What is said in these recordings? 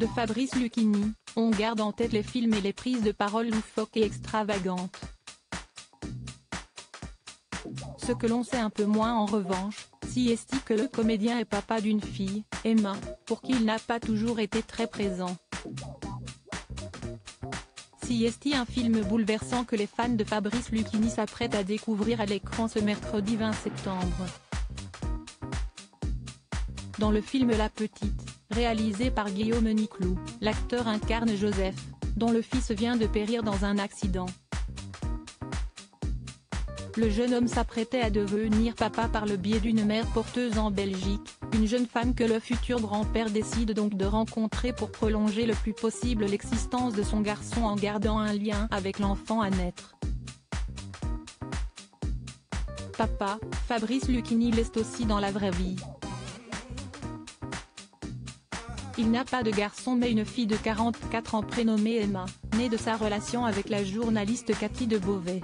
de Fabrice Lucchini, on garde en tête les films et les prises de parole loufoques et extravagantes. Ce que l'on sait un peu moins en revanche, c'est que le comédien est papa d'une fille, Emma, pour qui il n'a pas toujours été très présent. C'est un film bouleversant que les fans de Fabrice Lucchini s'apprêtent à découvrir à l'écran ce mercredi 20 septembre. Dans le film La Petite, réalisé par Guillaume Niclou, l'acteur incarne Joseph, dont le fils vient de périr dans un accident. Le jeune homme s'apprêtait à devenir papa par le biais d'une mère porteuse en Belgique, une jeune femme que le futur grand-père décide donc de rencontrer pour prolonger le plus possible l'existence de son garçon en gardant un lien avec l'enfant à naître. Papa, Fabrice Lucchini l'est aussi dans la vraie vie. Il n'a pas de garçon mais une fille de 44 ans prénommée Emma, née de sa relation avec la journaliste Cathy de Beauvais.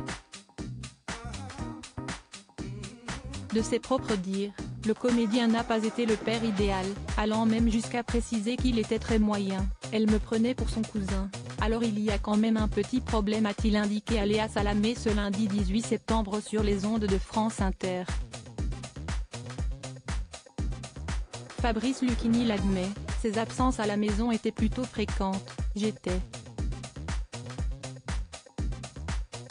De ses propres dires, le comédien n'a pas été le père idéal, allant même jusqu'à préciser qu'il était très moyen. Elle me prenait pour son cousin, alors il y a quand même un petit problème, a-t-il indiqué à Léa Salamé ce lundi 18 septembre sur les ondes de France Inter. Fabrice Lucchini l'admet, ses absences à la maison étaient plutôt fréquentes, j'étais.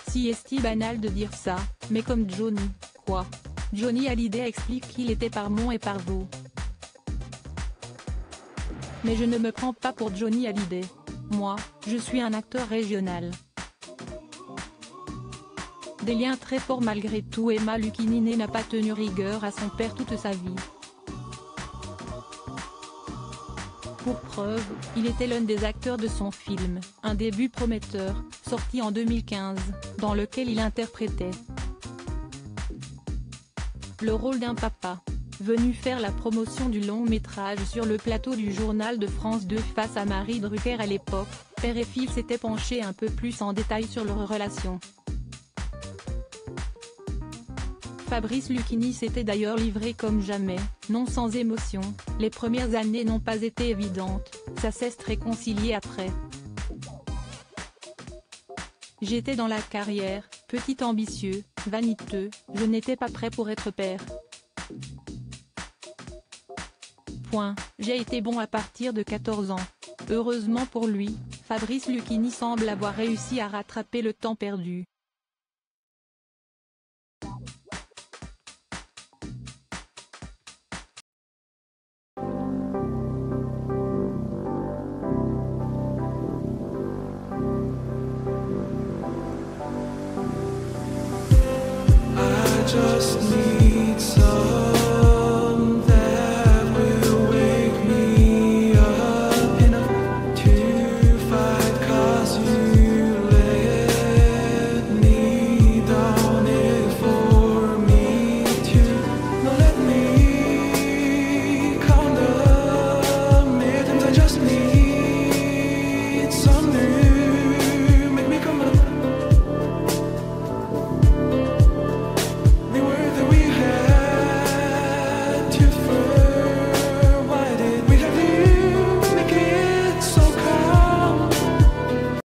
C'est banal de dire ça, mais comme Johnny, quoi. Johnny Hallyday explique qu'il était par Mont et par Vaux. Mais je ne me prends pas pour Johnny Hallyday. Moi, je suis un acteur régional. Des liens très forts malgré tout. Emma Lucchini n'a pas tenu rigueur à son père toute sa vie. Pour preuve, il était l'un des acteurs de son film, Un début prometteur, sorti en 2015, dans lequel il interprétait le rôle d'un papa, venu faire la promotion du long métrage sur le plateau du journal de France 2 face à Marie Drucker à l'époque. Père et fils s'étaient penchés un peu plus en détail sur leur relation. Fabrice Lucchini s'était d'ailleurs livré comme jamais, non sans émotion. Les premières années n'ont pas été évidentes, ça s'est réconcilié après. J'étais dans la carrière, petit ambitieux, vaniteux, je n'étais pas prêt pour être père. J'ai été bon à partir de 14 ans. Heureusement pour lui, Fabrice Lucchini semble avoir réussi à rattraper le temps perdu. Just need some